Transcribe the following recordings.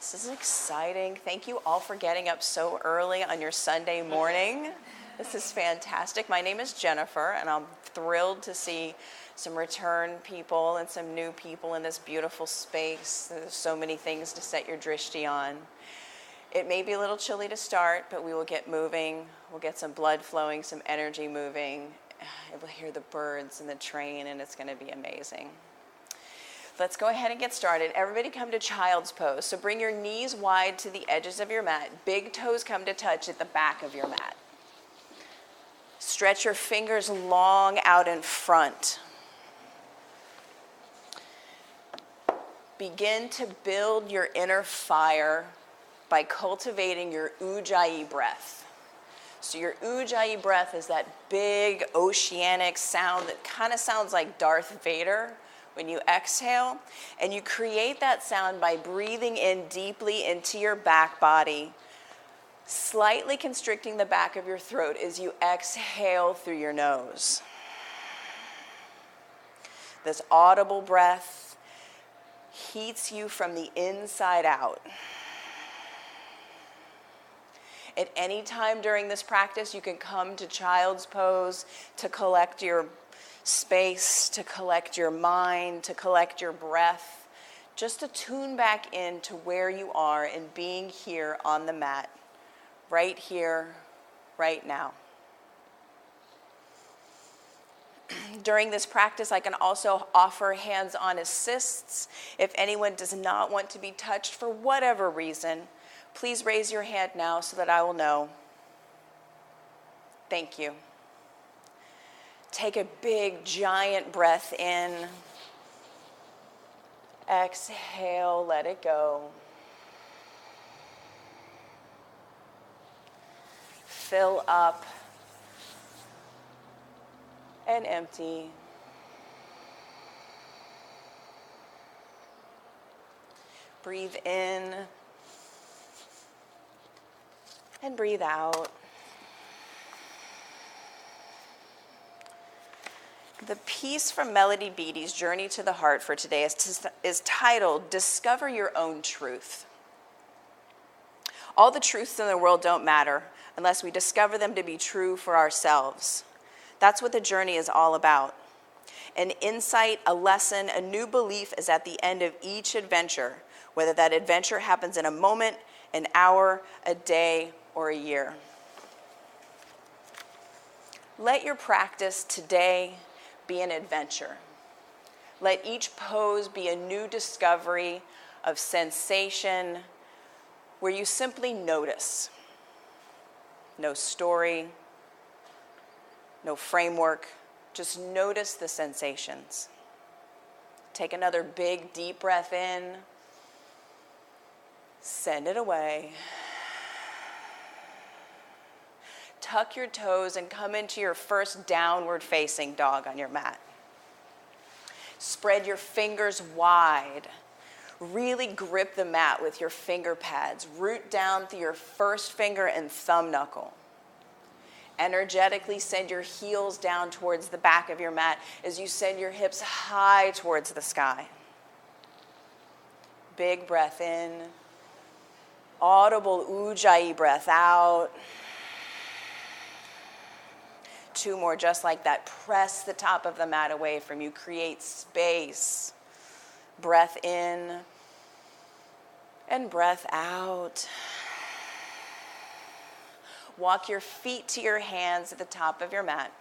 This is exciting. Thank you all for getting up so early on your Sunday morning. This is fantastic. My name is Jennifer, and I'm thrilled to see some return people and some new people in this beautiful space. There's so many things to set your drishti on. It may be a little chilly to start, but we will get moving. We'll get some blood flowing, some energy moving. We'll hear the birds and the train, and it's going to be amazing. Let's go ahead and get started. Everybody come to child's pose. So bring your knees wide to the edges of your mat. Big toes come to touch at the back of your mat. Stretch your fingers long out in front. Begin to build your inner fire by cultivating your ujjayi breath. So your ujjayi breath is that big oceanic sound that kind of sounds like Darth Vader when you exhale, and you create that sound by breathing in deeply into your back body, slightly constricting the back of your throat as you exhale through your nose. This audible breath heats you from the inside out. At any time during this practice, you can come to child's pose to collect your space, to collect your mind, to collect your breath, just to tune back into where you are and being here on the mat, right here, right now. During this practice, I can also offer hands-on assists. If anyone does not want to be touched for whatever reason, please raise your hand now so that I will know. Thank you. Take a big, giant breath in. Exhale, let it go. Fill up and empty. Breathe in and breathe out. The piece from Melody Beattie's Journey to the Heart for today is titled, Discover Your Own Truth. All the truths in the world don't matter unless we discover them to be true for ourselves. That's what the journey is all about. An insight, a lesson, a new belief is at the end of each adventure, whether that adventure happens in a moment, an hour, a day, or a year. Let your practice today be an adventure. Let each pose be a new discovery of sensation where you simply notice. No story, no framework, just notice the sensations. Take another big, deep breath in. Send it away. Tuck your toes and come into your first downward facing dog on your mat. Spread your fingers wide. Really grip the mat with your finger pads. Root down through your first finger and thumb knuckle. Energetically send your heels down towards the back of your mat as you send your hips high towards the sky. Big breath in. Audible ujjayi breath out. 2 more just like that. Press the top of the mat away from you. Create space. Breath in and breath out. Walk your feet to your hands at the top of your mat.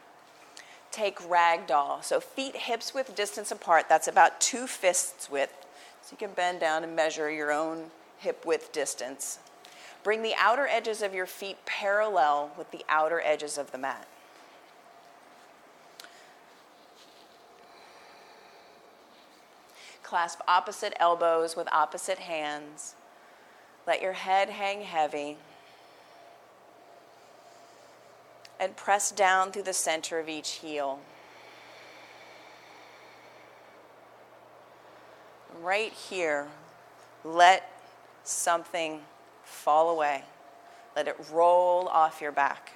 Take ragdoll. So feet hips width distance apart. That's about 2 fists width. So you can bend down and measure your own hip width distance. Bring the outer edges of your feet parallel with the outer edges of the mat. Clasp opposite elbows with opposite hands. Let your head hang heavy. And press down through the center of each heel. Right here, let something fall away. Let it roll off your back.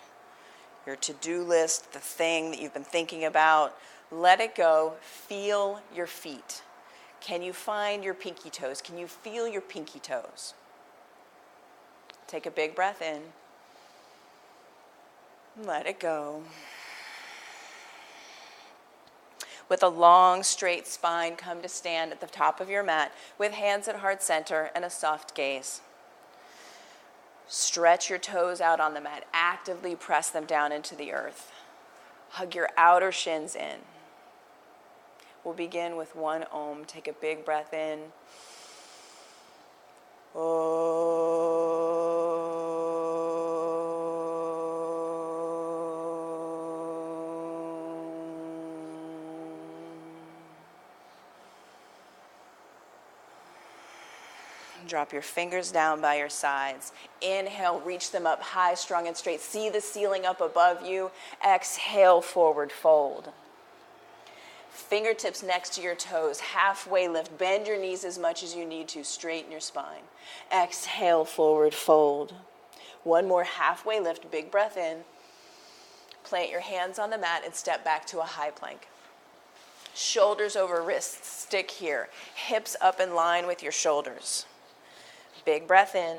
Your to-do list, the thing that you've been thinking about, let it go. Feel your feet. Can you find your pinky toes? Can you feel your pinky toes? Take a big breath in. Let it go. With a long, straight spine, come to stand at the top of your mat with hands at heart center and a soft gaze. Stretch your toes out on the mat. Actively press them down into the earth. Hug your outer shins in. We'll begin with one Om. Take a big breath in. Drop your fingers down by your sides. Inhale, reach them up high, strong and straight. See the ceiling up above you. Exhale, forward fold. Fingertips next to your toes, halfway lift. Bend your knees as much as you need to. Straighten your spine. Exhale, forward fold. One more halfway lift. Big breath in. Plant your hands on the mat and step back to a high plank. Shoulders over wrists. Stick here. Hips up in line with your shoulders. Big breath in.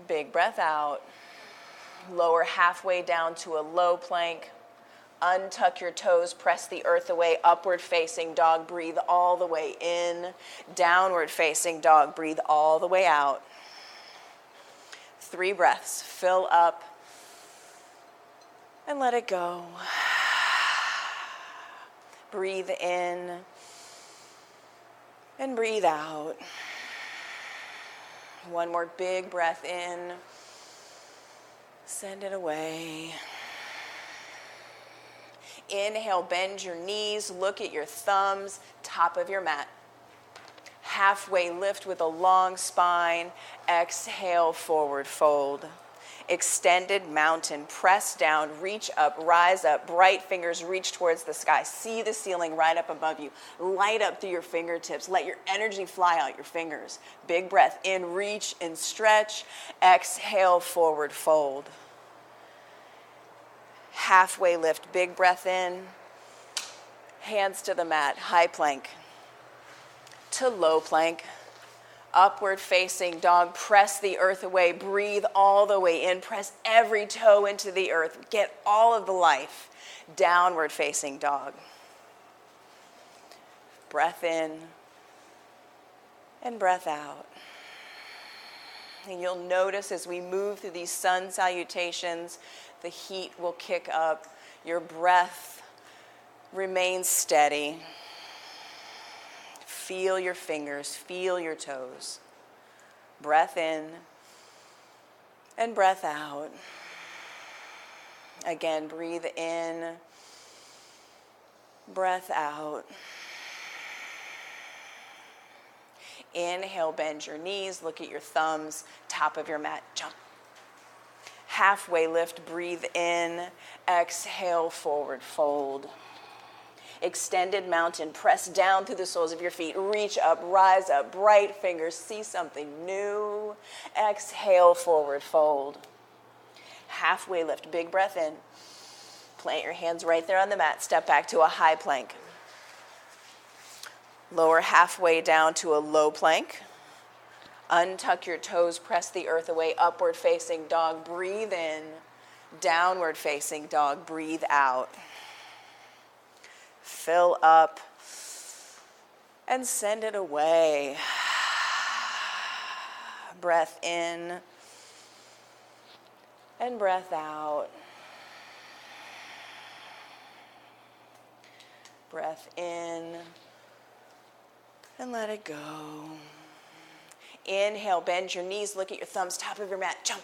Big breath out. Lower halfway down to a low plank. Untuck your toes, press the earth away. Upward facing dog, breathe all the way in. Downward facing dog, breathe all the way out. 3 breaths. Fill up and let it go. Breathe in and breathe out. One more big breath in. Send it away. Inhale, bend your knees, look at your thumbs, top of your mat. Halfway lift with a long spine. Exhale, forward fold. Extended mountain, press down, reach up, rise up, bright fingers reach towards the sky. See the ceiling right up above you. Light up through your fingertips. Let your energy fly out your fingers. Big breath in, reach and stretch. Exhale, forward fold. Halfway lift, big breath in. Hands to the mat, high plank to low plank. Upward facing dog, press the earth away, breathe all the way in, press every toe into the earth, get all of the life. Downward facing dog. Breath in and breath out. And you'll notice as we move through these sun salutations, the heat will kick up, your breath remains steady. Feel your fingers, feel your toes. Breath in and breath out. Again, breathe in, breath out. Inhale, bend your knees, look at your thumbs, top of your mat, jump. Halfway lift, breathe in, exhale, forward fold. Extended mountain, press down through the soles of your feet, reach up, rise up, bright fingers, see something new. Exhale, forward fold. Halfway lift, big breath in. Plant your hands right there on the mat, step back to a high plank. Lower halfway down to a low plank. Untuck your toes, press the earth away, upward facing dog, breathe in. Downward facing dog, breathe out. Fill up and send it away. Breath in and breath out. Breath in and let it go. Inhale, bend your knees, look at your thumbs, top of your mat, jump.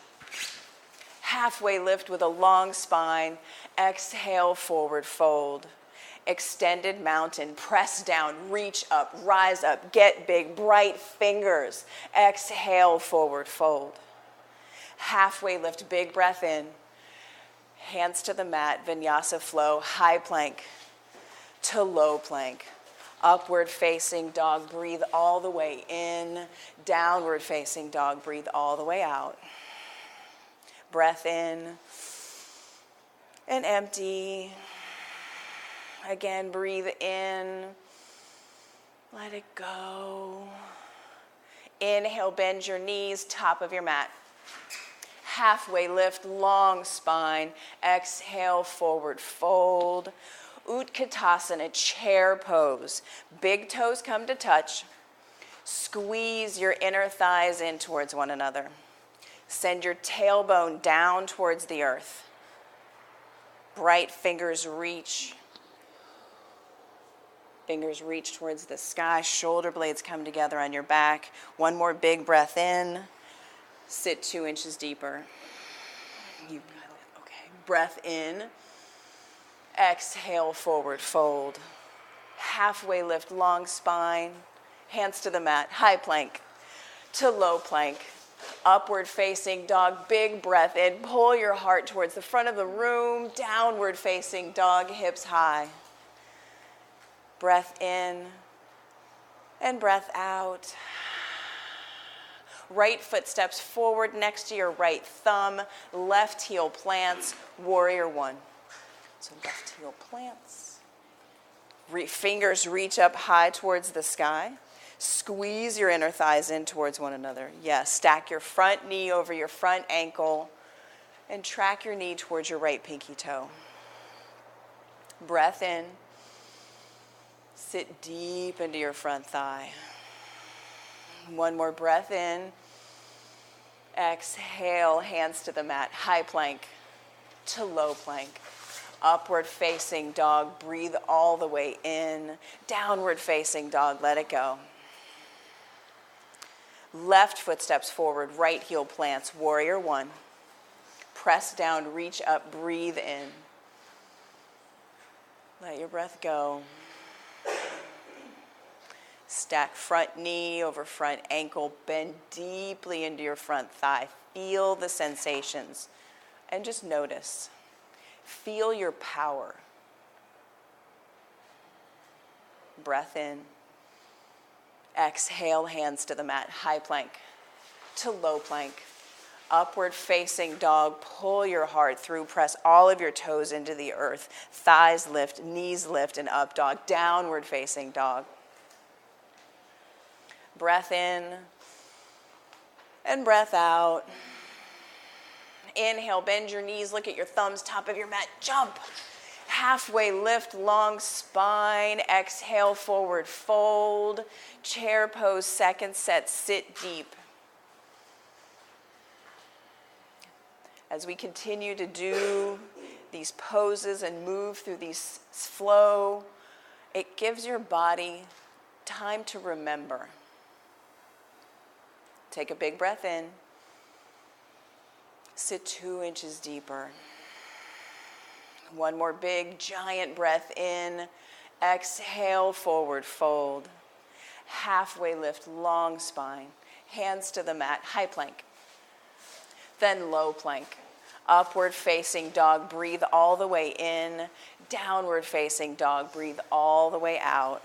Halfway lift with a long spine. Exhale, forward fold. Extended mountain, press down, reach up, rise up, get big, bright fingers. Exhale, forward fold. Halfway lift, big breath in. Hands to the mat, vinyasa flow, high plank to low plank. Upward facing dog, breathe all the way in. Downward facing dog, breathe all the way out. Breath in and empty. Again, breathe in, let it go. Inhale, bend your knees, top of your mat. Halfway lift, long spine. Exhale, forward fold. Utkatasana, chair pose. Big toes come to touch. Squeeze your inner thighs in towards one another. Send your tailbone down towards the earth. Bright fingers reach. Fingers reach towards the sky. Shoulder blades come together on your back. One more big breath in. Sit 2 inches deeper. You got it. Okay. Breath in. Exhale, forward fold. Halfway lift, long spine. Hands to the mat. High plank to low plank. Upward facing dog. Big breath in. Pull your heart towards the front of the room. Downward facing dog. Hips high. Breath in and breath out. Right foot steps forward next to your right thumb. Left heel plants, warrior one. So left heel plants. Fingers reach up high towards the sky. Squeeze your inner thighs in towards one another. Yes, stack your front knee over your front ankle and track your knee towards your right pinky toe. Breath in. Sit deep into your front thigh. One more breath in. Exhale, hands to the mat. High plank to low plank. Upward facing dog. Breathe all the way in. Downward facing dog. Let it go. Left foot steps forward. Right heel plants. Warrior one. Press down, reach up, breathe in. Let your breath go. Stack front knee over front ankle. Bend deeply into your front thigh. Feel the sensations and just notice. Feel your power. Breath in. Exhale, hands to the mat. High plank to low plank. Upward facing dog. Pull your heart through. Press all of your toes into the earth. Thighs lift, knees lift, and up dog. Downward facing dog. Breath in and breath out. Inhale, bend your knees, look at your thumbs, top of your mat, jump. Halfway lift, long spine. Exhale, forward fold. Chair pose, second set, sit deep. As we continue to do these poses and move through these flow, it gives your body time to remember. Take a big breath in. Sit 2 inches deeper. One more big, giant breath in. Exhale, forward fold. Halfway lift, long spine. Hands to the mat, high plank. Then low plank. Upward facing dog, breathe all the way in. Downward facing dog, breathe all the way out.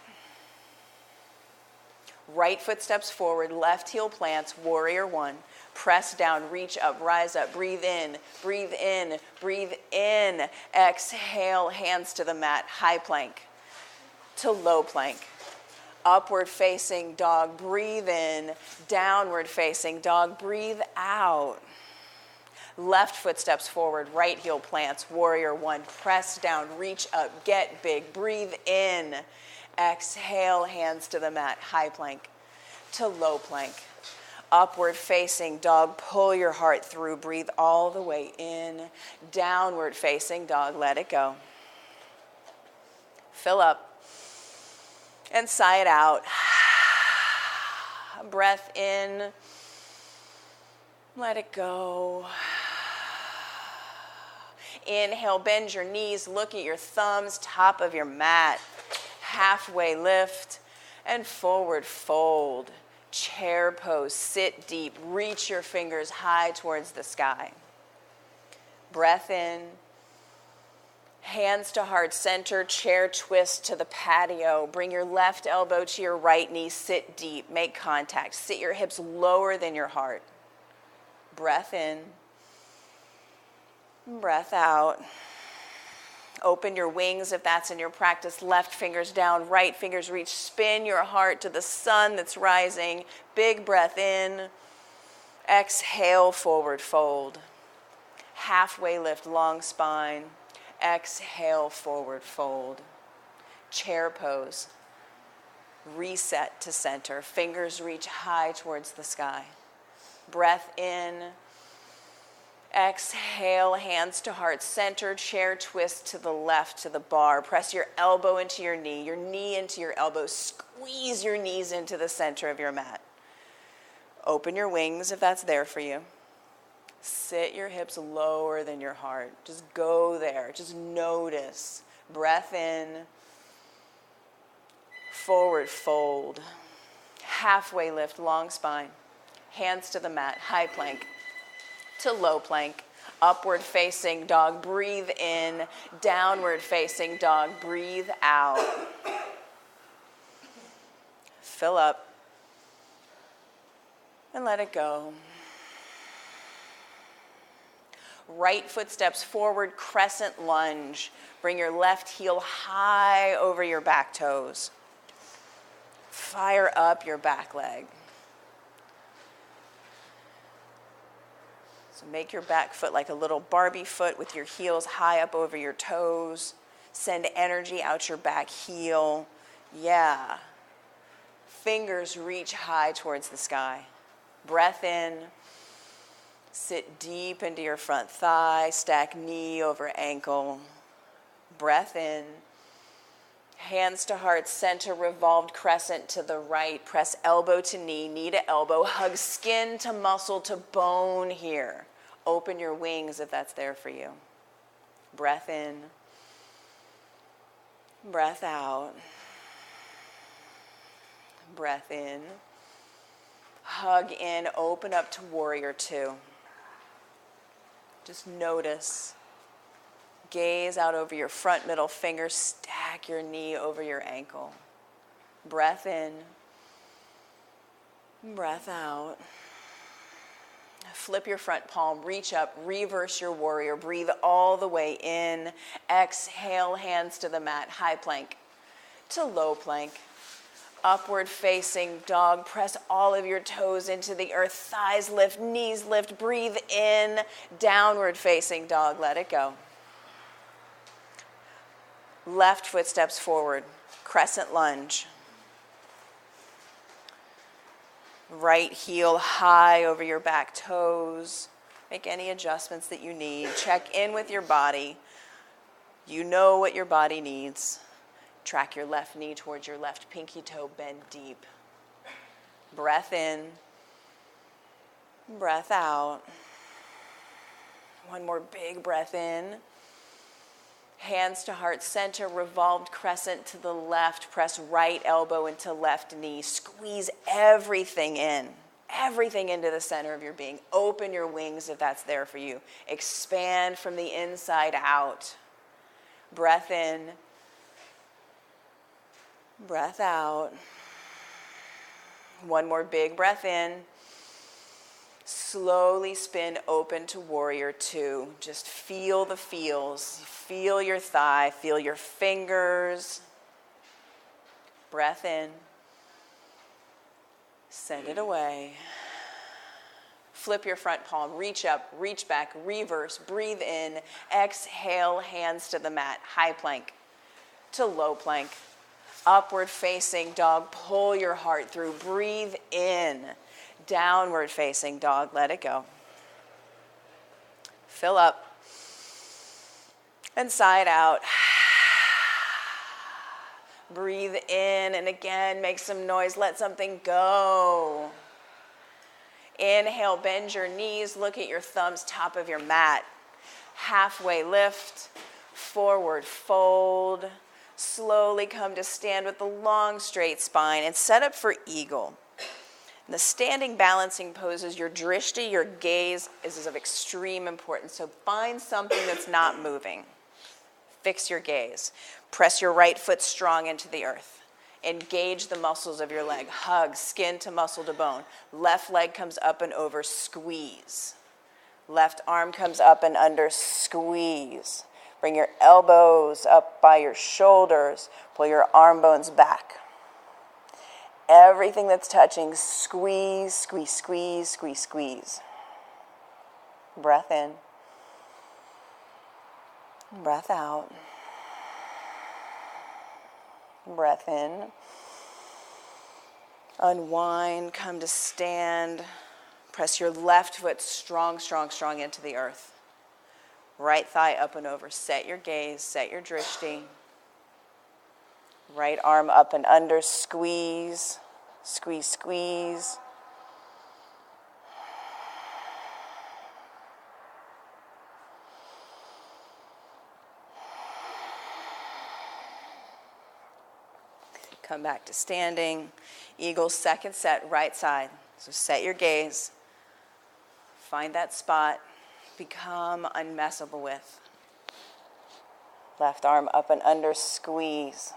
Right foot steps forward, left heel plants, warrior one. Press down, reach up, rise up, breathe in, breathe in, breathe in. Exhale, hands to the mat, high plank to low plank. Upward facing dog, breathe in. Downward facing dog, breathe out. Left foot steps forward, right heel plants, warrior one. Press down, reach up, get big, breathe in. Exhale, hands to the mat, high plank to low plank. Upward facing dog, pull your heart through, breathe all the way in. Downward facing dog, let it go. Fill up and sigh it out. Breath in, let it go. Inhale, bend your knees, look at your thumbs, top of your mat. Halfway lift and forward fold. Chair pose, sit deep, reach your fingers high towards the sky. Breath in, hands to heart center, chair twist to the patio. Bring your left elbow to your right knee, sit deep, make contact. Sit your hips lower than your heart. Breath in, breath out. Open your wings if that's in your practice. Left fingers down, right fingers reach. Spin your heart to the sun that's rising. Big breath in. Exhale, forward fold. Halfway lift, long spine. Exhale, forward fold. Chair pose. Reset to center. Fingers reach high towards the sky. Breath in. Exhale, hands to heart center. Chair twist to the left to the bar. Press your elbow into your knee into your elbow. Squeeze your knees into the center of your mat. Open your wings if that's there for you. Sit your hips lower than your heart. Just go there. Just notice. Breath in. Forward fold. Halfway lift, long spine. Hands to the mat, high plank to low plank. Upward facing dog, breathe in. Downward facing dog, breathe out. Fill up and let it go. Right foot steps forward, crescent lunge. Bring your left heel high over your back toes. Fire up your back leg. So make your back foot like a little Barbie foot with your heels high up over your toes. Send energy out your back heel. Yeah. Fingers reach high towards the sky. Breath in. Sit deep into your front thigh. Stack knee over ankle. Breath in. Hands to heart center, revolved crescent to the right. Press elbow to knee to elbow. Hug skin to muscle to bone here. Open your wings if that's there for you. Breath in. Breath out. Breath in. Hug in, open up to warrior two. Just notice. Gaze out over your front middle finger. Stack your knee over your ankle. Breath in. Breath out. Flip your front palm. Reach up. Reverse your warrior. Breathe all the way in. Exhale, hands to the mat. High plank to low plank. Upward facing dog. Press all of your toes into the earth. Thighs lift. Knees lift. Breathe in. Downward facing dog. Let it go. Left foot steps forward, crescent lunge. Right heel high over your back toes. Make any adjustments that you need. Check in with your body. You know what your body needs. Track your left knee towards your left pinky toe, bend deep. Breath in, breath out. One more big breath in. Hands to heart center, revolved crescent to the left. Press right elbow into left knee. Squeeze everything into the center of your being. Open your wings if that's there for you. Expand from the inside out. Breath in. Breath out. One more big breath in. Slowly spin open to warrior two. Just feel the feels. Feel your thigh. Feel your fingers. Breath in. Send it away. Flip your front palm. Reach up, reach back, reverse. Breathe in. Exhale, hands to the mat. High plank to low plank. Upward facing dog. Pull your heart through. Breathe in. Downward facing dog. Let it go. Fill up. And side out. Breathe in and again make some noise. Let something go. Inhale, bend your knees. Look at your thumbs, top of your mat. Halfway lift. Forward fold. Slowly come to stand with the long straight spine and set up for eagle. In the standing balancing poses, your drishti, your gaze, is of extreme importance. So find something that's not moving. Fix your gaze. Press your right foot strong into the earth. Engage the muscles of your leg. Hug, skin to muscle to bone. Left leg comes up and over, squeeze. Left arm comes up and under, squeeze. Bring your elbows up by your shoulders. Pull your arm bones back. Everything that's touching, squeeze, squeeze, squeeze, squeeze, squeeze. Breath in. Breath out. Breath in. Unwind, come to stand. Press your left foot strong, strong, strong into the earth. Right thigh up and over. Set your gaze, set your drishti. Right arm up and under, squeeze, squeeze, squeeze. Come back to standing. Eagle, second set, right side. So set your gaze. Find that spot. Become unmessable with. Left arm up and under, squeeze.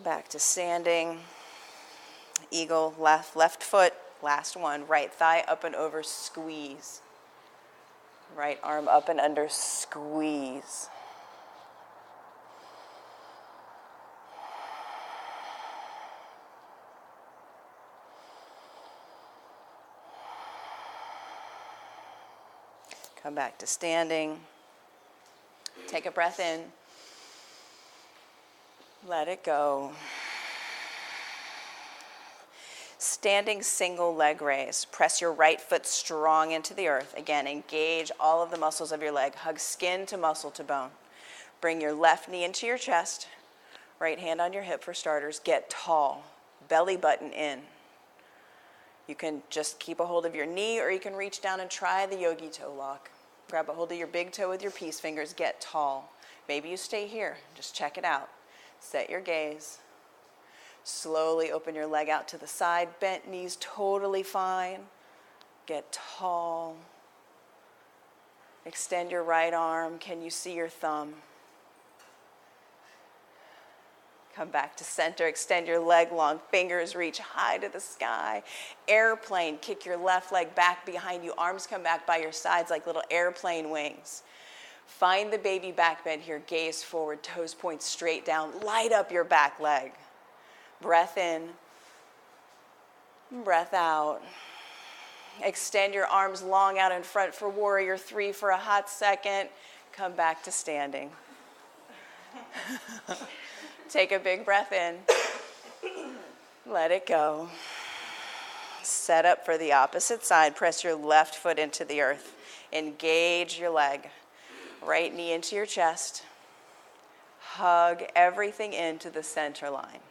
Back to standing. Eagle, left foot, last one. Right thigh up and over, squeeze. Right arm up and under, squeeze. Come back to standing. Take a breath in. Let it go. Standing single leg raise. Press your right foot strong into the earth. Again, engage all of the muscles of your leg. Hug skin to muscle to bone. Bring your left knee into your chest. Right hand on your hip for starters. Get tall. Belly button in. You can just keep a hold of your knee, or you can reach down and try the yogi toe lock. Grab a hold of your big toe with your peace fingers. Get tall. Maybe you stay here. Just check it out. Set your gaze. Slowly open your leg out to the side. Bent knees, totally fine. Get tall. Extend your right arm. Can you see your thumb? Come back to center. Extend your leg long. Fingers reach high to the sky. Airplane. Kick your left leg back behind you. Arms come back by your sides like little airplane wings. Find the baby back bend here. Gaze forward. Toes point straight down. Light up your back leg. Breath in. Breath out. Extend your arms long out in front for warrior three for a hot second. Come back to standing. Take a big breath in. Let it go. Set up for the opposite side. Press your left foot into the earth. Engage your leg. Right knee into your chest. Hug everything into the center line.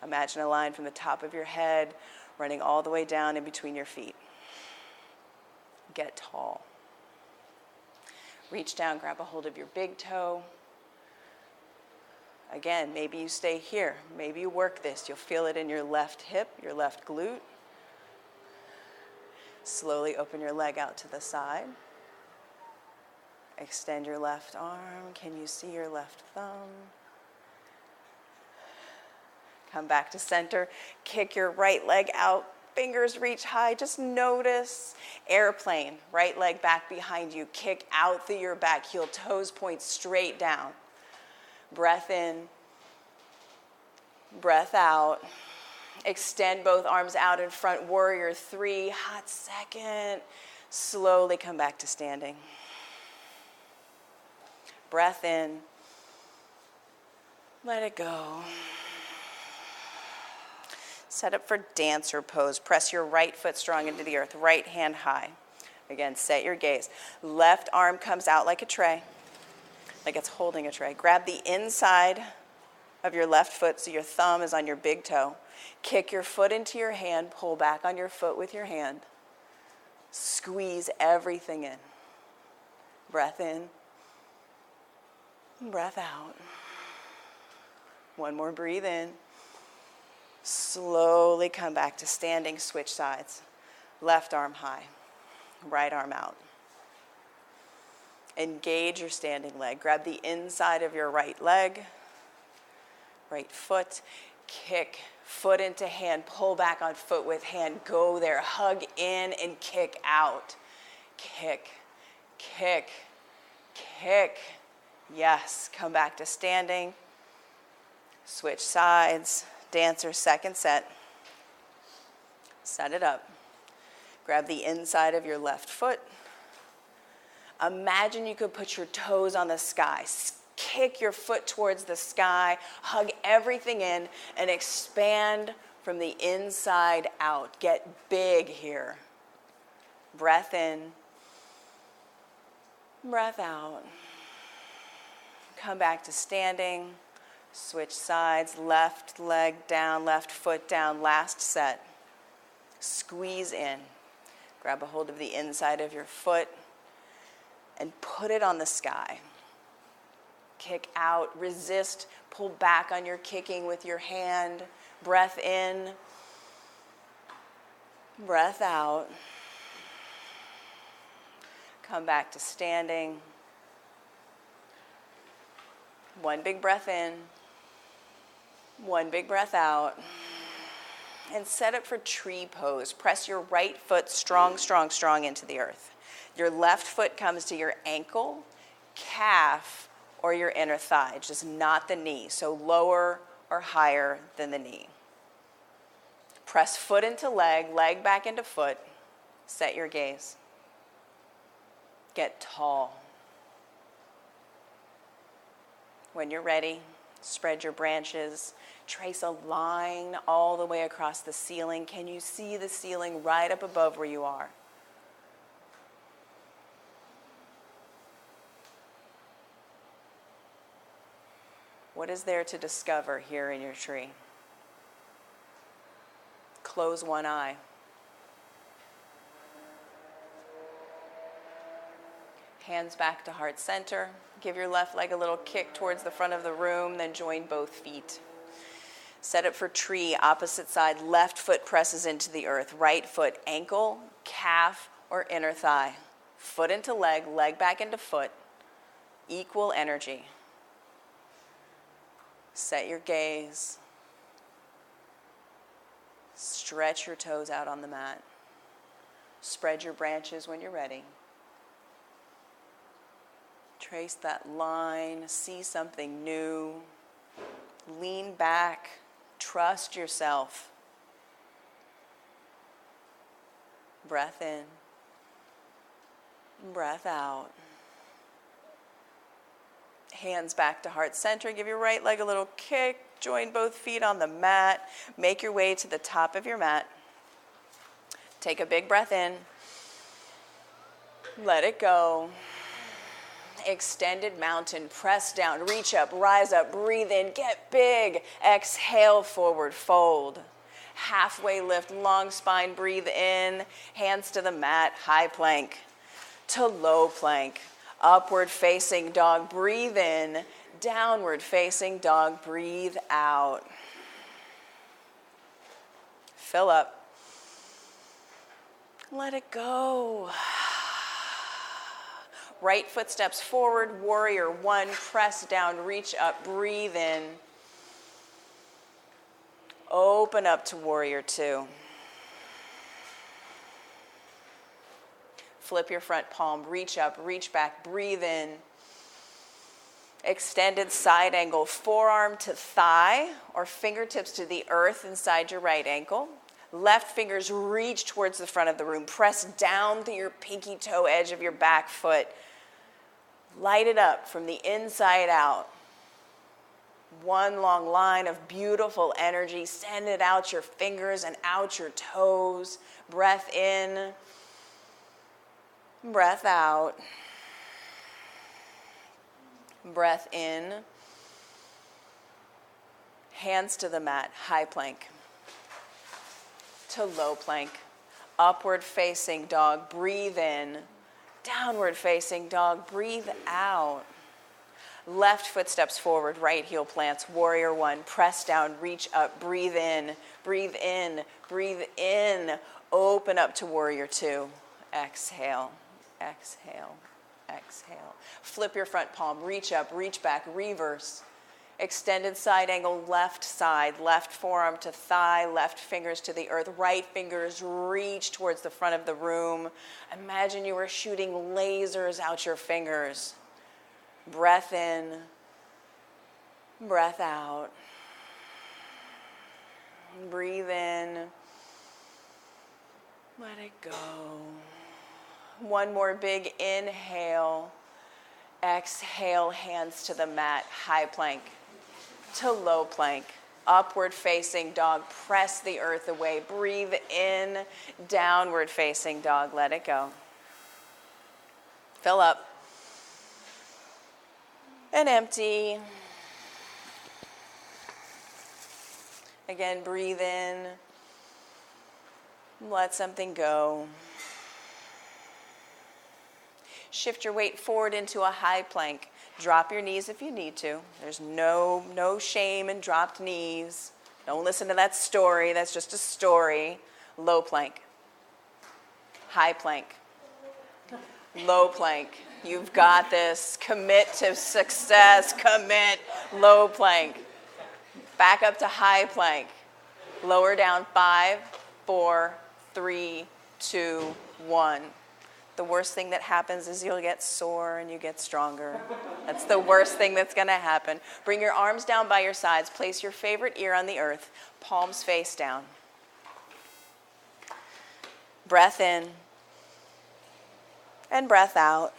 Imagine a line from the top of your head running all the way down in between your feet. Get tall. Reach down, grab a hold of your big toe. Again, maybe you stay here. Maybe you work this. You'll feel it in your left hip, your left glute. Slowly open your leg out to the side. Extend your left arm. Can you see your left thumb? Come back to center. Kick your right leg out. Fingers reach high. Just notice. Airplane. Right leg back behind you. Kick out through your back heel. Toes point straight down. Breath in. Breath out. Extend both arms out in front. Warrior three. Hot second. Slowly come back to standing. Breath in. Let it go. Set up for dancer pose. Press your right foot strong into the earth. Right hand high. Again, set your gaze. Left arm comes out like a tray, like it's holding a tray. Grab the inside of your left foot so your thumb is on your big toe. Kick your foot into your hand. Pull back on your foot with your hand. Squeeze everything in. Breath in. Breath out. One more breathe in. Slowly come back to standing. Switch sides. Left arm high. Right arm out. Engage your standing leg. Grab the inside of your right leg. Right foot. kick, foot into hand, pull back on foot with hand, go there, hug in and kick out. Kick, kick, kick. Yes, come back to standing. Switch sides, dancer second set. Set it up. Grab the inside of your left foot. Imagine you could put your toes on the sky. Kick your foot towards the sky, hug everything in, and expand from the inside out. Get big here. Breath in, breath out. Come back to standing. Switch sides, left leg down, left foot down, last set. Squeeze in. Grab a hold of the inside of your foot and put it on the sky. Kick out, resist, pull back on your kicking with your hand. Breath in, breath out. Come back to standing. One big breath in, one big breath out. And set up for tree pose. Press your right foot strong, strong, strong into the earth. Your left foot comes to your ankle, calf, or your inner thigh, just not the knee. So lower or higher than the knee. Press foot into leg, leg back into foot. Set your gaze. Get tall. When you're ready, spread your branches. Trace a line all the way across the ceiling. Can you see the ceiling right up above where you are? What is there to discover here in your tree? Close one eye. Hands back to heart center. Give your left leg a little kick towards the front of the room, then join both feet. Set up for tree, opposite side. Left foot presses into the earth. Right foot, ankle, calf, or inner thigh. Foot into leg, leg back into foot. Equal energy. Set your gaze. Stretch your toes out on the mat. Spread your branches when you're ready. Trace that line. See something new. Lean back. Trust yourself. Breath in. Breath out. Hands back to heart center. Give your right leg a little kick. Join both feet on the mat. Make your way to the top of your mat. Take a big breath in. Let it go. Extended mountain. Press down. Reach up. Rise up. Breathe in. Get big. Exhale, forward fold. Halfway lift. Long spine. Breathe in. Hands to the mat. High plank to low plank. Upward facing dog, breathe in. Downward facing dog, breathe out. Fill up. Let it go. Right foot steps forward, warrior one, press down, reach up, breathe in. Open up to warrior two. Flip your front palm, reach up, reach back, breathe in. Extended side angle, forearm to thigh or fingertips to the earth inside your right ankle. Left fingers reach towards the front of the room. Press down to your pinky toe edge of your back foot. Light it up from the inside out. One long line of beautiful energy. Send it out your fingers and out your toes. Breath in. Breath out. Breath in. Hands to the mat, high plank to low plank. Upward facing dog, breathe in. Downward facing dog, breathe out. Left foot steps forward, right heel plants, warrior one. Press down, reach up, breathe in, breathe in, breathe in. Open up to warrior two. Exhale. Exhale, exhale. Flip your front palm, reach up, reach back, reverse. Extended side angle, left side, left forearm to thigh, left fingers to the earth, right fingers reach towards the front of the room. Imagine you were shooting lasers out your fingers. Breath in, breath out. Breathe in, let it go. One more big inhale. Exhale, hands to the mat, high plank to low plank, upward facing dog, press the earth away, breathe in, downward facing dog, let it go. Fill up and empty. Again, breathe in, let something go. Shift your weight forward into a high plank. Drop your knees if you need to. There's no shame in dropped knees. Don't listen to that story. That's just a story. Low plank. High plank. Low plank. You've got this. Commit to success. Commit. Low plank. Back up to high plank. Lower down 5, 4, 3, 2, 1. The worst thing that happens is you'll get sore and you get stronger. That's the worst thing that's going to happen. Bring your arms down by your sides. Place your favorite ear on the earth. Palms face down. Breath in and breath out.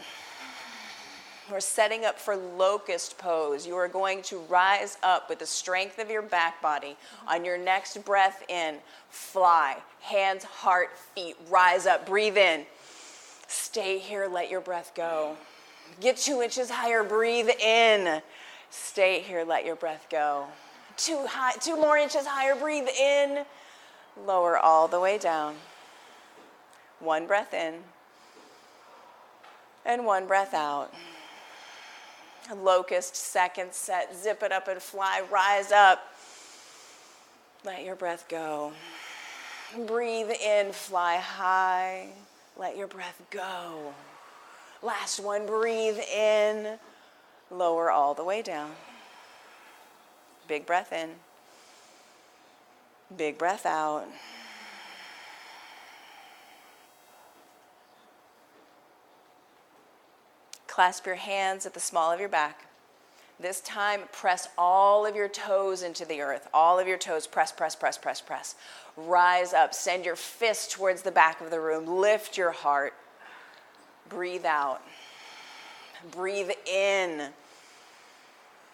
We're setting up for locust pose. You are going to rise up with the strength of your back body. On your next breath in, fly. Hands, heart, feet. Rise up. Breathe in. Stay here, let your breath go. Get 2 inches higher, breathe in. Stay here, let your breath go. 2 more inches higher, breathe in. Lower all the way down. 1 breath in and 1 breath out. Locust, second set, zip it up and fly, rise up. Let your breath go. Breathe in, fly high. Let your breath go. Last one, breathe in, lower all the way down. Big breath in, big breath out. Clasp your hands at the small of your back. This time, press all of your toes into the earth. All of your toes, press, press, press, press, press. Rise up, send your fist towards the back of the room. Lift your heart. Breathe out. Breathe in.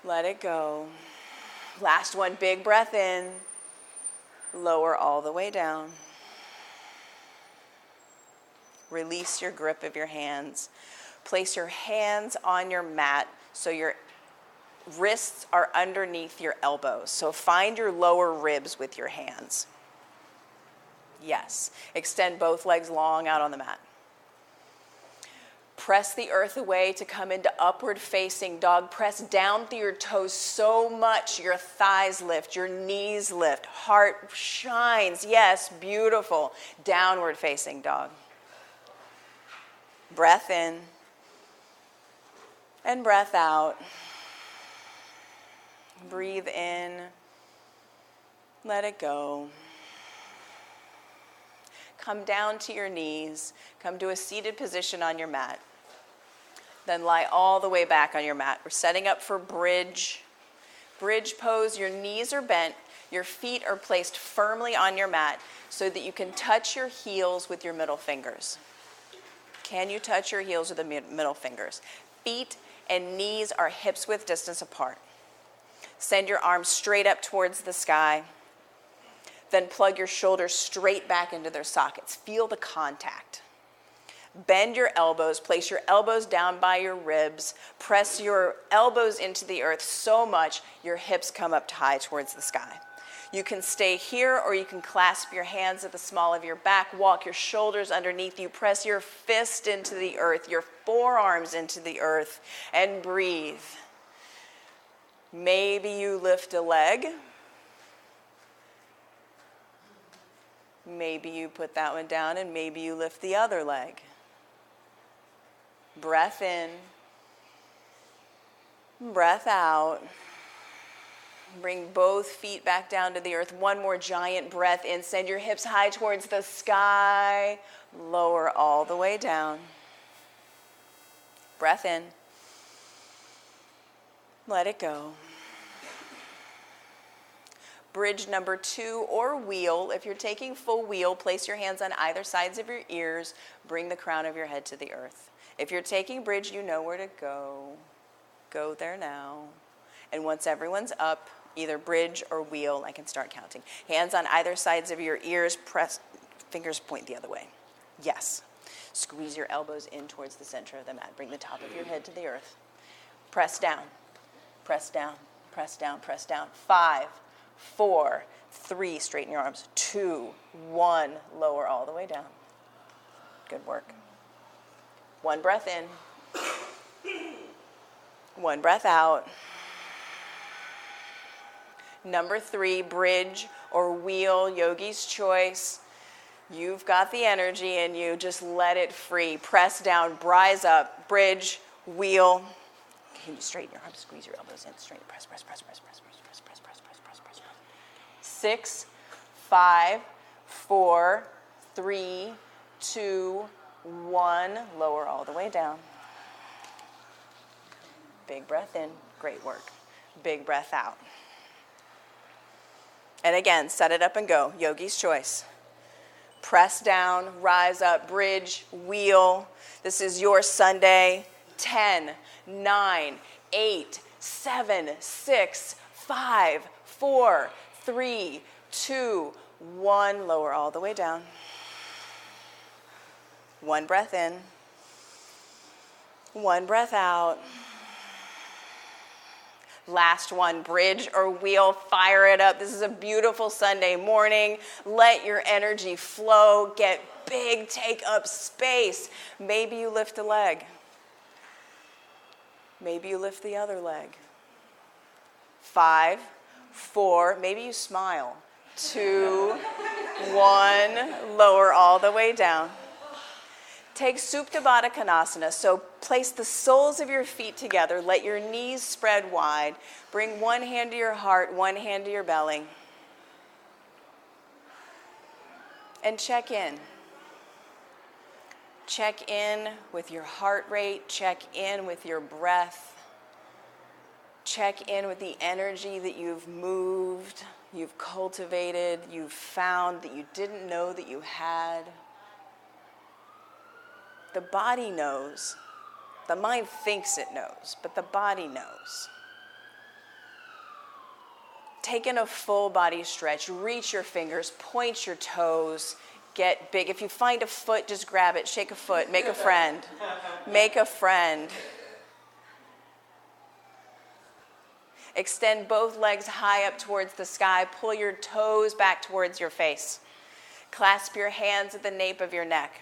Let it go. Last one, big breath in. Lower all the way down. Release your grip of your hands. Place your hands on your mat so your wrists are underneath your elbows. So find your lower ribs with your hands. Yes. Extend both legs long out on the mat. Press the earth away to come into upward facing dog. Press down through your toes so much your thighs lift, your knees lift, heart shines. Yes, beautiful. Downward facing dog. Breath in and breath out. Breathe in. Let it go. Come down to your knees. Come to a seated position on your mat. Then lie all the way back on your mat. We're setting up for bridge. Bridge pose. Your knees are bent. Your feet are placed firmly on your mat so that you can touch your heels with your middle fingers. Can you touch your heels with the middle fingers? Feet and knees are hips width distance apart. Send your arms straight up towards the sky. Then plug your shoulders straight back into their sockets. Feel the contact. Bend your elbows. Place your elbows down by your ribs. Press your elbows into the earth so much your hips come up high towards the sky. You can stay here or you can clasp your hands at the small of your back. Walk your shoulders underneath you. Press your fist into the earth, your forearms into the earth, and breathe. Maybe you lift a leg. Maybe you put that one down and maybe you lift the other leg. Breath in, breath out. Bring both feet back down to the earth. One more giant breath in. Send your hips high towards the sky. Lower all the way down. Breath in. Let it go. Bridge number 2 or wheel. If you're taking full wheel, place your hands on either sides of your ears. Bring the crown of your head to the earth. If you're taking bridge, you know where to go. Go there now. And once everyone's up, either bridge or wheel, I can start counting. Hands on either sides of your ears. Press, fingers point the other way. Yes. Squeeze your elbows in towards the center of the mat. Bring the top of your head to the earth. Press down. Press down. Press down. Press down. 5, 4, 3, straighten your arms. 2, 1, lower all the way down. Good work. One breath in. One breath out. Number 3, bridge or wheel, yogi's choice. You've got the energy in you, just let it free. Press down, rise up, bridge, wheel. Can you straighten your arms, squeeze your elbows in, straighten, press, press, press, press, press, press, press, press, press, press, press, press, press. 6, 5, 4, 3, 2, 1. Lower all the way down. Big breath in, great work. Big breath out. And again, set it up and go, yogi's choice. Press down, rise up, bridge, wheel. This is your Sunday. 10, 9, 8, 7, 6, 5, 4, 3, 2, 1. Lower all the way down. One breath in. One breath out. Last one, bridge or wheel, fire it up. This is a beautiful Sunday morning. Let your energy flow, get big, take up space. Maybe you lift a leg. Maybe you lift the other leg. 5, 4, maybe you smile. 2, 1, lower all the way down. Take Supta Baddha Konasana. So place the soles of your feet together. Let your knees spread wide. Bring one hand to your heart, one hand to your belly. And check in. Check in with your heart rate. Check in with your breath. Check in with the energy that you've moved, you've cultivated, you've found that you didn't know that you had. The body knows. The mind thinks it knows, but the body knows. Take in a full body stretch. Reach your fingers, point your toes, get big. If you find a foot, just grab it, shake a foot, make a friend. Make a friend. Extend both legs high up towards the sky. Pull your toes back towards your face. Clasp your hands at the nape of your neck.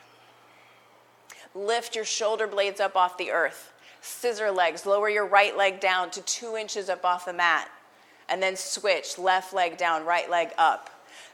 Lift your shoulder blades up off the earth. Scissor legs. Lower your right leg down to 2 inches up off the mat. And then switch. Left leg down, right leg up.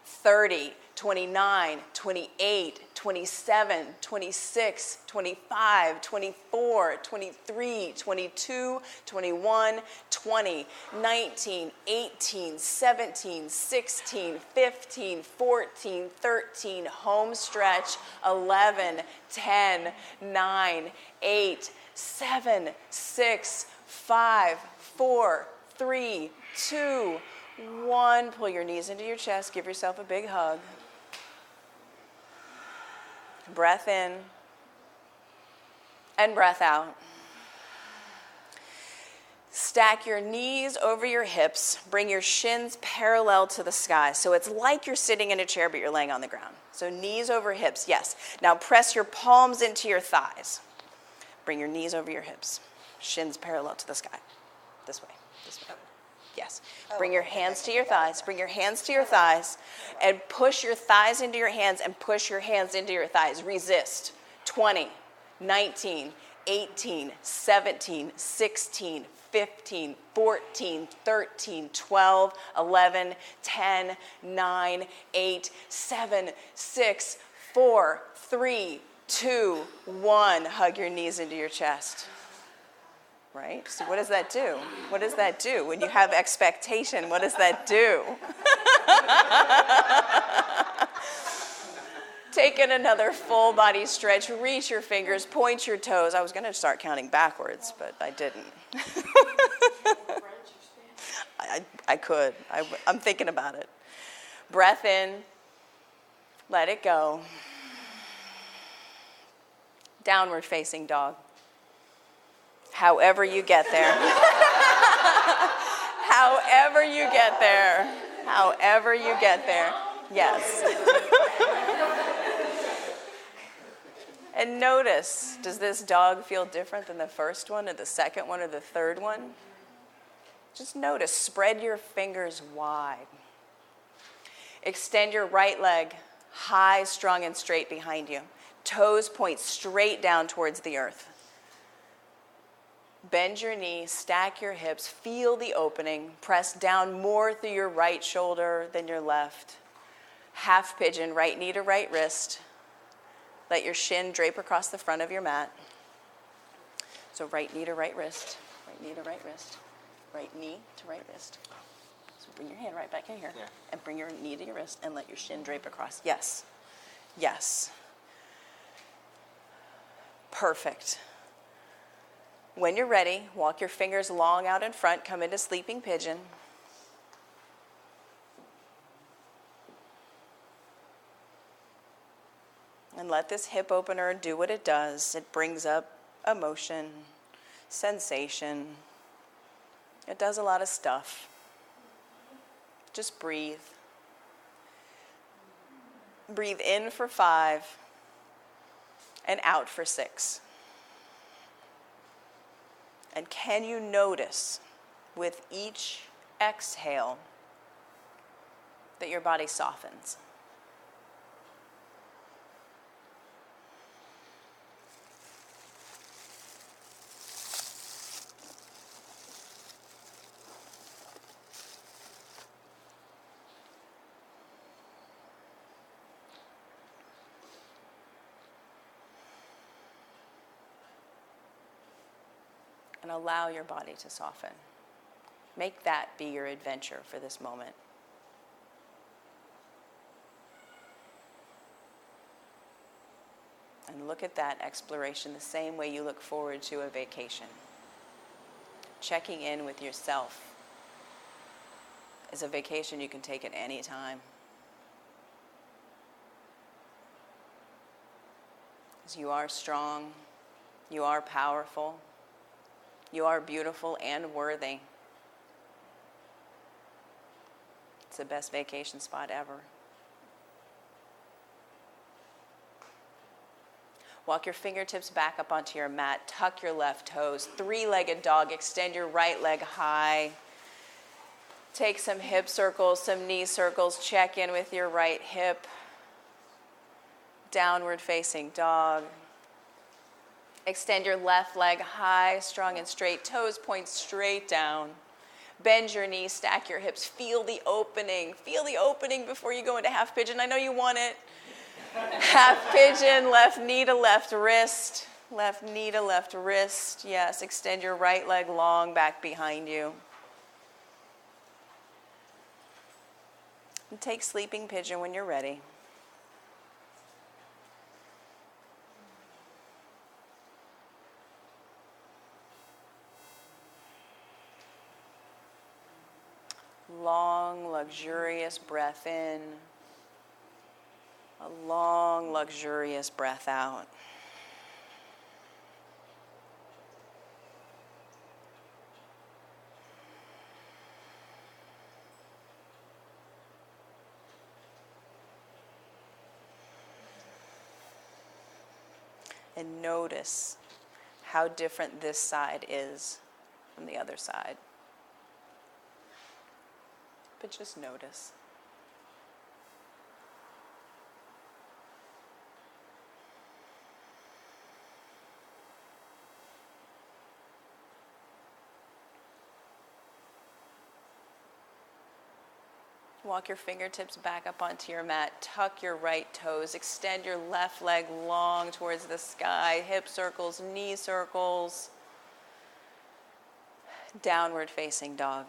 30, 29, 28, 27, 26, 25, 24, 23, 22, 21, 20, 19, 18, 17, 16, 15, 14, 13, home stretch, 11, 10, 9, 8, 7, 6, 5, 4, 3, 2, 1. Pull your knees into your chest. Give yourself a big hug. Breath in and breath out. Stack your knees over your hips. Bring your shins parallel to the sky. So it's like you're sitting in a chair, but you're laying on the ground. So knees over hips, yes. Now press your palms into your thighs. Bring your knees over your hips. Shins parallel to the sky. This way, this way. Yes. Bring your hands to your thighs. Bring your hands to your thighs and push your thighs into your hands and push your hands into your thighs. Resist. 20, 19, 18, 17, 16, 15, 14, 13, 12, 11, 10, 9, 8, 7, 6, 4, 3, 2, 1. Hug your knees into your chest. right? So what does that do? What does that do? When you have expectation, what does that do? Take in another full body stretch. Reach your fingers, point your toes. I was going to start counting backwards, but I didn't. I could. I'm thinking about it. Breath in. Let it go. Downward facing dog. However you get there. However you get there. However you get there. Yes. And notice, does this dog feel different than the first one or the second one or the third one? Just notice, spread your fingers wide. Extend your right leg high, strong, and straight behind you. Toes point straight down towards the earth. Bend your knee, stack your hips, feel the opening. Press down more through your right shoulder than your left. Half pigeon, right knee to right wrist. Let your shin drape across the front of your mat. So right knee to right wrist, right knee to right wrist, right knee to right wrist. So bring your hand right back in here and bring your knee to your wrist and let your shin drape across. Yes. Yes. Perfect. When you're ready, walk your fingers long out in front, come into sleeping pigeon. And let this hip opener do what it does. It brings up emotion, sensation. It does a lot of stuff. Just breathe. Breathe in for 5 and out for 6. And can you notice with each exhale that your body softens? And allow your body to soften. Make that be your adventure for this moment. And look at that exploration the same way you look forward to a vacation. Checking in with yourself is a vacation you can take at any time. Because you are strong, you are powerful, you are beautiful and worthy. It's the best vacation spot ever. Walk your fingertips back up onto your mat. Tuck your left toes. Three-legged dog. Extend your right leg high. Take some hip circles, some knee circles. Check in with your right hip. Downward facing dog. Extend your left leg high, strong and straight. Toes point straight down. Bend your knees, stack your hips. Feel the opening. Feel the opening before you go into half pigeon. I know you want it. Half pigeon, left knee to left wrist. Left knee to left wrist. Yes, extend your right leg long back behind you. And take sleeping pigeon when you're ready. Long, luxurious breath in. A long, luxurious breath out. And notice how different this side is from the other side. But just notice. Walk your fingertips back up onto your mat. Tuck your right toes. Extend your left leg long towards the sky. Hip circles, knee circles. Downward facing dog.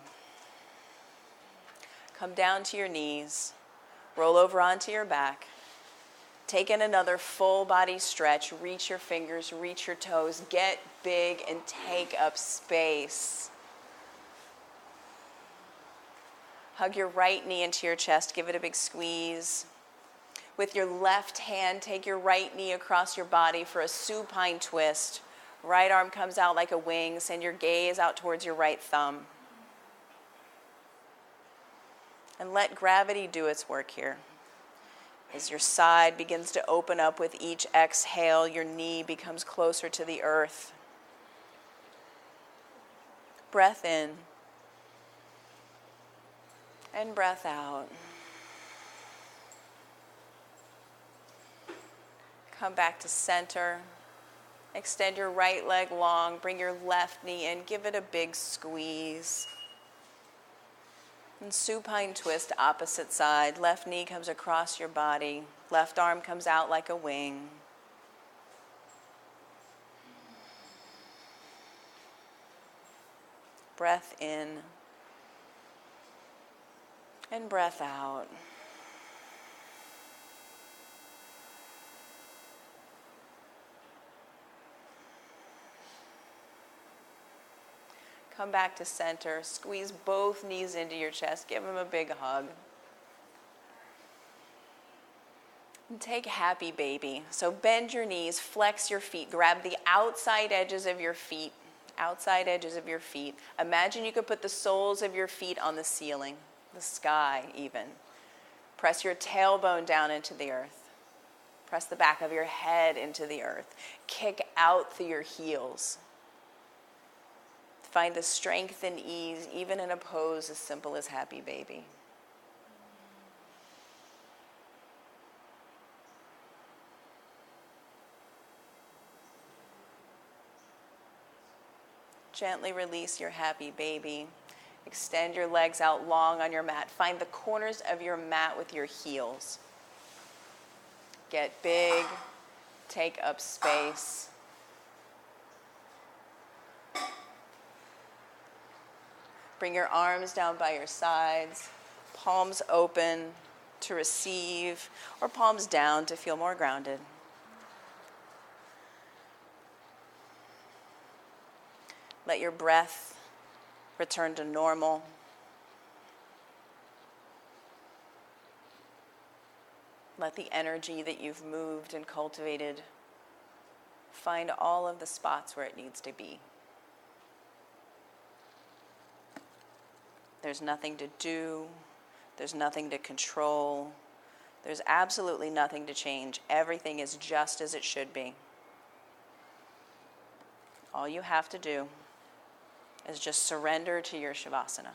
Come down to your knees. Roll over onto your back. Take in another full body stretch. Reach your fingers, reach your toes. Get big and take up space. Hug your right knee into your chest. Give it a big squeeze. With your left hand, take your right knee across your body for a supine twist. Right arm comes out like a wing. Send your gaze out towards your right thumb. And let gravity do its work here. As your side begins to open up with each exhale, your knee becomes closer to the earth. Breath in. And breath out. Come back to center. Extend your right leg long. Bring your left knee in. Give it a big squeeze. And supine twist, opposite side. Left knee comes across your body. Left arm comes out like a wing. Breath in. And breath out. Come back to center. Squeeze both knees into your chest. Give them a big hug. And take happy baby. So bend your knees, flex your feet. Grab the outside edges of your feet. Outside edges of your feet. Imagine you could put the soles of your feet on the ceiling, the sky even. Press your tailbone down into the earth. Press the back of your head into the earth. Kick out through your heels. Find the strength and ease, even in a pose as simple as happy baby. Gently release your happy baby. Extend your legs out long on your mat. Find the corners of your mat with your heels. Get big, take up space. Bring your arms down by your sides, palms open to receive, or palms down to feel more grounded. Let your breath return to normal. Let the energy that you've moved and cultivated find all of the spots where it needs to be. There's nothing to do. There's nothing to control. There's absolutely nothing to change. Everything is just as it should be. All you have to do is just surrender to your Shavasana.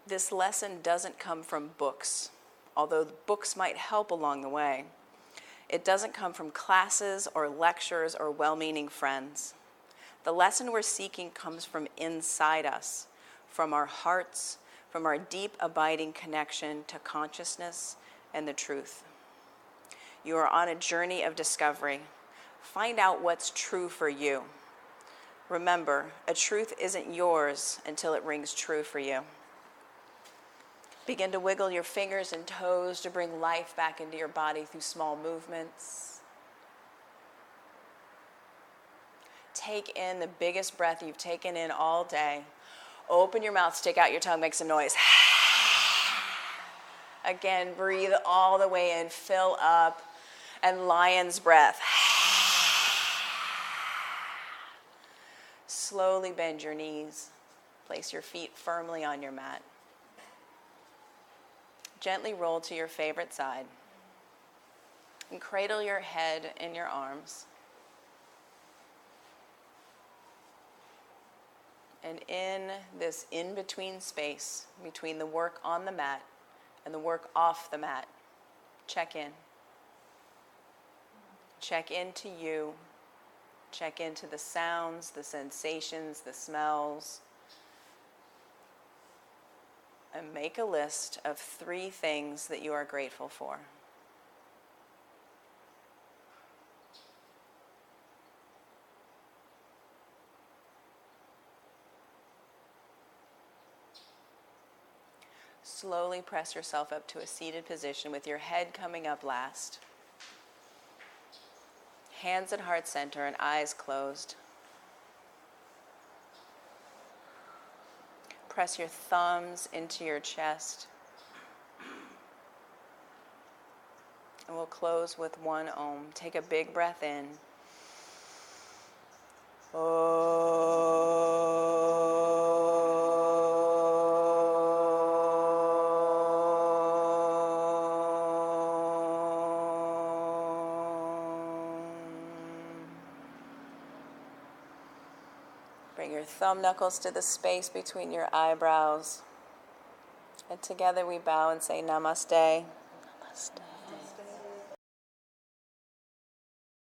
This lesson doesn't come from books, although the books might help along the way. It doesn't come from classes or lectures or well-meaning friends. The lesson we're seeking comes from inside us, from our hearts, from our deep, abiding connection to consciousness and the truth. You are on a journey of discovery. Find out what's true for you. Remember, a truth isn't yours until it rings true for you. Begin to wiggle your fingers and toes to bring life back into your body through small movements. Take in the biggest breath you've taken in all day. Open your mouth, stick out your tongue, make some noise. Again, breathe all the way in, fill up, and lion's breath. Slowly bend your knees. Place your feet firmly on your mat. Gently roll to your favorite side and cradle your head in your arms. And in this in-between space, between the work on the mat and the work off the mat, check in. Check into you. Check into the sounds, the sensations, the smells. And make a list of 3 things that you are grateful for. Slowly press yourself up to a seated position with your head coming up last. Hands at heart center and eyes closed. Press your thumbs into your chest. And we'll close with one Om. Take a big breath in. Bring your thumb knuckles to the space between your eyebrows. And together we bow and say Namaste. Namaste.